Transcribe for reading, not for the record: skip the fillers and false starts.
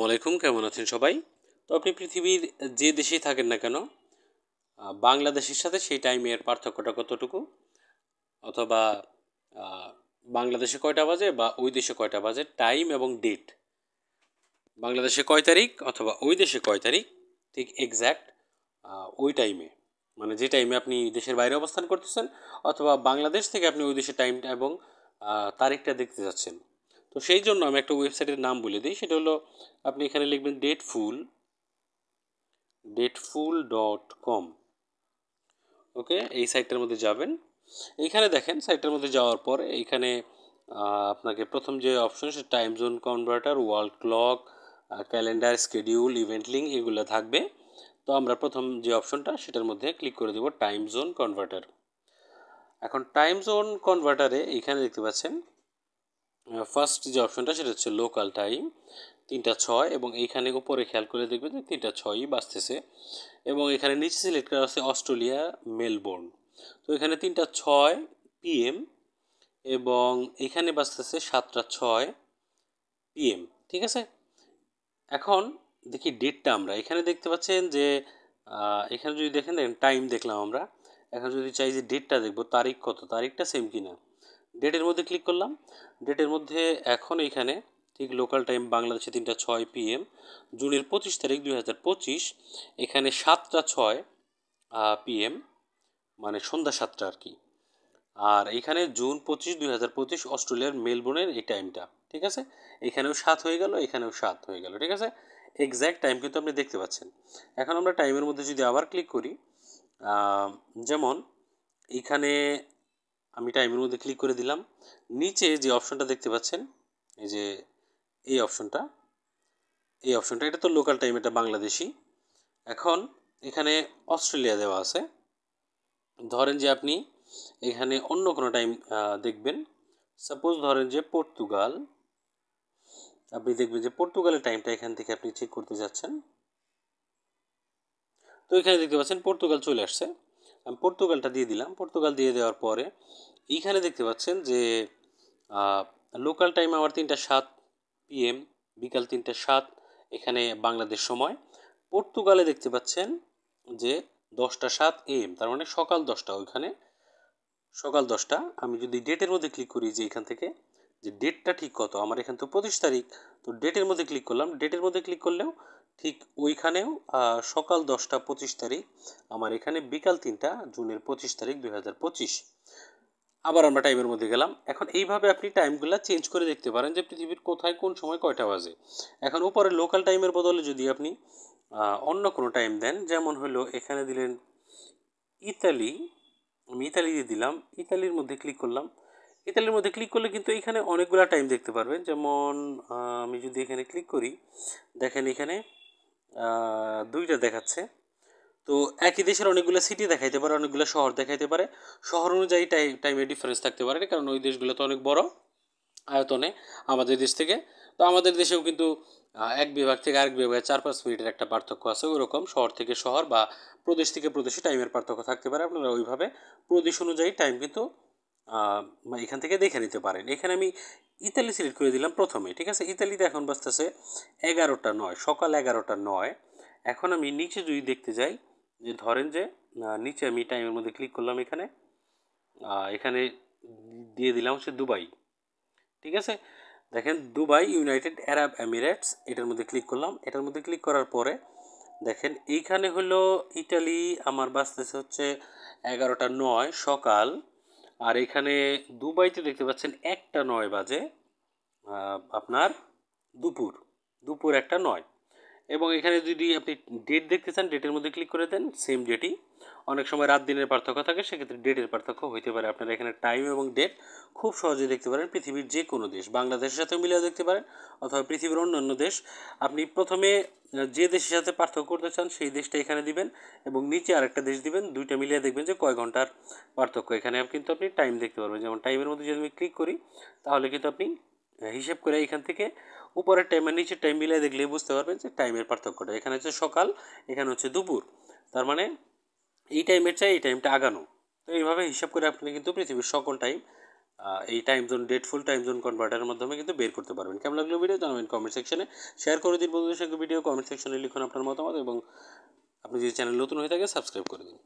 আলাইকুম, কেমন আছেন সবাই? তো আপনি পৃথিবীর যে দেশেই থাকেন না কেন, বাংলাদেশের সাথে সেই টাইমের পার্থক্যটা কতটুকু? অথবা আ বাংলাদেশে কয়টা বাজে বা ওই দেশে কয়টা বাজে? টাইম এবং ডেট। বাংলাদেশে কয় তারিখ অথবা ওই দেশে কয় তারিখ? ঠিক এক্সাক্ট ওই টাইমে। মানে যে টাইমে আপনি দেশের বাইরে অবস্থান করতেছেন অথবা বাংলাদেশ থেকে আপনি ওই দেশের টাইমটা এবং তারিখটা দেখতে যাচ্ছেন। তো সেই জন্য আমি একটা ওয়েবসাইটের নাম বলে দিই। সেটা হলো আপনি এখানে লিখবেন dateful.com। ওকে, এই সাইটটার মধ্যে যাবেন। এইখানে দেখেন সাইটটার মধ্যে যাওয়ার পর এইখানে আপনাকে প্রথম যে অপশন সে time zone converter, world clock, calendar, schedule, event link এগুলো থাকবে। তো আমরা প্রথম যে অপশনটা সেটার মধ্যে ক্লিক করে দেব টাইম জোন কনভার্টার। এখন টাইম জোন কনভার্টারে এইখানে দেখতে পাচ্ছেন ফার্স্ট যে অপশনটা সেটা হচ্ছে লোকাল টাইম 3টা 6, এবং এইখানে উপরে খেয়াল করে দেখবেন যে 3টা 6ই বাজতেছে, এবং এখানে নিচে সিলেক্ট করা আছে অস্ট্রেলিয়া মেলবোর্ন। তো এখানে 3টা 6 PM এবং এখানে বাজতেছে 7টা 6 PM। ঠিক আছে, এখন দেখি ডেটটা। আমরা এখানে দেখতে পাচ্ছেন যে এখানে যদি দেখেন টাইম দেখলাম আমরা, এখন যদি চাই যে ডেটটা দেখবো তারিখ কত, তারিখটা সেম কিনা, ডেটের মধ্যে ক্লিক করলাম। ডেটের মধ্যে এখন এইখানে ঠিক লোকাল টাইম বাংলাদেশে 3টা 6 PM, জুনের 25 তারিখ 2025, এখানে 7টা 6 PM, মানে সন্ধ্যা 7টা আর কি। আর এইখানে জুন 25 2025 অস্ট্রেলিয়ার মেলবোর্নের এই টাইমটা। ঠিক আছে, এখানেও 7 হয়ে গেল, এখানেও 7 হয়ে গেল। ঠিক আছে, এক্স্যাক্ট টাইম কিন্তু আপনি দেখতে পাচ্ছেন। এখন আমরা টাইমের মধ্যে যদি আবার ক্লিক করি, যেমন এইখানে আমি টাইমের মধ্যে ক্লিক করে দিলাম, নিচে যে অপশনটা দেখতে পাচ্ছেন এই যে এই অপশনটা, এই অপশনটা এটা তো লোকাল টাইম, এটা বাংলাদেশি। এখন এখানে অস্ট্রেলিয়া দেওয়া আছে। ধরেন যে আপনি এখানে অন্য কোনো টাইম দেখবেন, সাপোজ ধরেন যে পর্তুগাল, আপনি দেখবেন যে পর্তুগালের টাইমটা এখান থেকে আপনি চেক করতে যাচ্ছেন। তো এখানে দেখতে পাচ্ছেন পর্তুগাল চলে আসছে, আমি পর্তুগালটা দিয়ে দিলাম। পর্তুগাল দিয়ে দেওয়ার পরে এইখানে দেখতে পাচ্ছেন যে লোকাল টাইম আমার 3টা 7 PM, বিকাল 3টা 7 এখানে বাংলাদেশ সময়। পর্তুগালে দেখতে পাচ্ছেন যে 10টা 7 AM, তার মানে সকাল 10টা, ওইখানে সকাল 10টা। আমি যদি ডেটের মধ্যে ক্লিক করি যে এখান থেকে যে ডেটটা ঠিক কত, আমার এখানে তো 25 তারিখ, তো ডেটের মধ্যে ক্লিক করলাম। ডেটের মধ্যে ক্লিক করলেও ঠিক ওইখানেও সকাল 10টা 25 তারিখ, আমার এখানে বিকাল 3টা, জুনের 25 তারিখ 2025। আবার আমরা টাইমের মধ্যে গেলাম। এখন এইভাবে আপনি টাইমগুলো চেঞ্জ করে দেখতে পারেন যে পৃথিবীর কোথায় কোন সময় কয়টা বাজে। এখন উপরে লোকাল টাইমের বদলে যদি আপনি অন্য কোনো টাইম দেন, যেমন হলো এখানে দিলেন ইতালি, আমি ইতালি দিয়ে দিলাম। ইতালির মধ্যে ক্লিক করলাম। ইতালির মধ্যে ক্লিক করলে কিন্তু এখানে অনেকগুলো টাইম দেখতে পারবেন। যেমন আমি যদি এখানে ক্লিক করি, দেখেন এখানে দুইটা দেখাচ্ছে। তো একই দেশের অনেকগুলো সিটি দেখাইতে পারে, অনেকগুলো শহর দেখাইতে পারে। শহর অনুযায়ী টাইমের ডিফারেন্স থাকতে পারে, কারণ ওই দেশগুলো তো অনেক বড় আয়তনে আমাদের দেশ থেকে। তো আমাদের দেশেও কিন্তু এক বিভাগ থেকে আরেক বিভাগে 4-5 মিনিটের একটা পার্থক্য আছে। ওইরকম শহর থেকে শহর বা প্রদেশ থেকে প্রদেশে টাইমের পার্থক্য থাকতে পারে। আপনারা ওইভাবে প্রদেশ অনুযায়ী টাইম কিন্তু এখান থেকে দেখে নিতে পারেন। এখানে আমি ইতালি সিলেক্ট করে দিলাম প্রথমে। ঠিক আছে, ইতালিতে এখন বাজতেছে 11টা 9, সকাল 11টা 9। এখন আমি নিচে যদি দেখতে যাই, যে ধরেন যে নিচে আমি টাইমের মধ্যে ক্লিক করলাম, এখানে এখানে দিয়ে দিলাম হচ্ছে দুবাই। ঠিক আছে, দেখেন দুবাই ইউনাইটেড আরব এমিরেটস, এটার মধ্যে ক্লিক করলাম। এটার মধ্যে ক্লিক করার পরে দেখেন এইখানে হলো ইটালি আমার বাজতেছে হচ্ছে 11টা 9 সকাল, আর এখানে দুবাইতে দেখতে পাচ্ছেন 1টা 9 বাজে আপনার দুপুর, দুপুর 1টা 9। এবং এখানে যদি আপনি ডেট দেখতে চান, ডেটের মধ্যে ক্লিক করে দেন, সেম ডেটই। অনেক সময় রাত দিনের পার্থক্য থাকে, সেক্ষেত্রে ডেটের পার্থক্য হইতে পারে। আপনারা এখানে টাইম এবং ডেট খুব সহজেই দেখতে পারেন পৃথিবীর যে কোনো দেশ, বাংলাদেশের সাথেও মিলিয়ে দেখতে পারেন অথবা পৃথিবীর অন্যান্য দেশ। আপনি প্রথমে যে দেশের সাথে পার্থক্য করতে চান সেই দেশটা এখানে দিবেন, এবং নিচে আরেকটা দেশ দিবেন, দুইটা মিলিয়ে দেখবেন যে কয় ঘন্টার পার্থক্য। এখানে কিন্তু আপনি টাইম দেখতে পারবেন। যেমন টাইমের মধ্যে যদি আমি ক্লিক করি, তাহলে কিন্তু আপনি হিসেব করে এখান থেকে উপরের টাইম আর নিচের টাইম মিলিয়ে দেখলেই বুঝতে পারবেন যে টাইমের পার্থক্যটা। এখানে হচ্ছে সকাল, এখানে হচ্ছে দুপুর, তার মানে এই টাইমের চাই এই টাইমটা আগানো। তো এইভাবে হিসাব করে আপনি কিন্তু পৃথিবীর সকল টাইম এই টাইম জোন ডেটফুল টাইম জোন কনভার্টারের মাধ্যমে কিন্তু বের করতে পারবেন। কেমন লাগলো ভিডিও জানাবেন কমেন্ট সেকশনে, শেয়ার করে দিন বন্ধুদের সঙ্গে ভিডিও, কমেন্ট সেকশনে লিখুন আপনার মতামত এবং আপনি যদি চ্যানেল নতুন হয়ে থাকে সাবস্ক্রাইব করে দিন।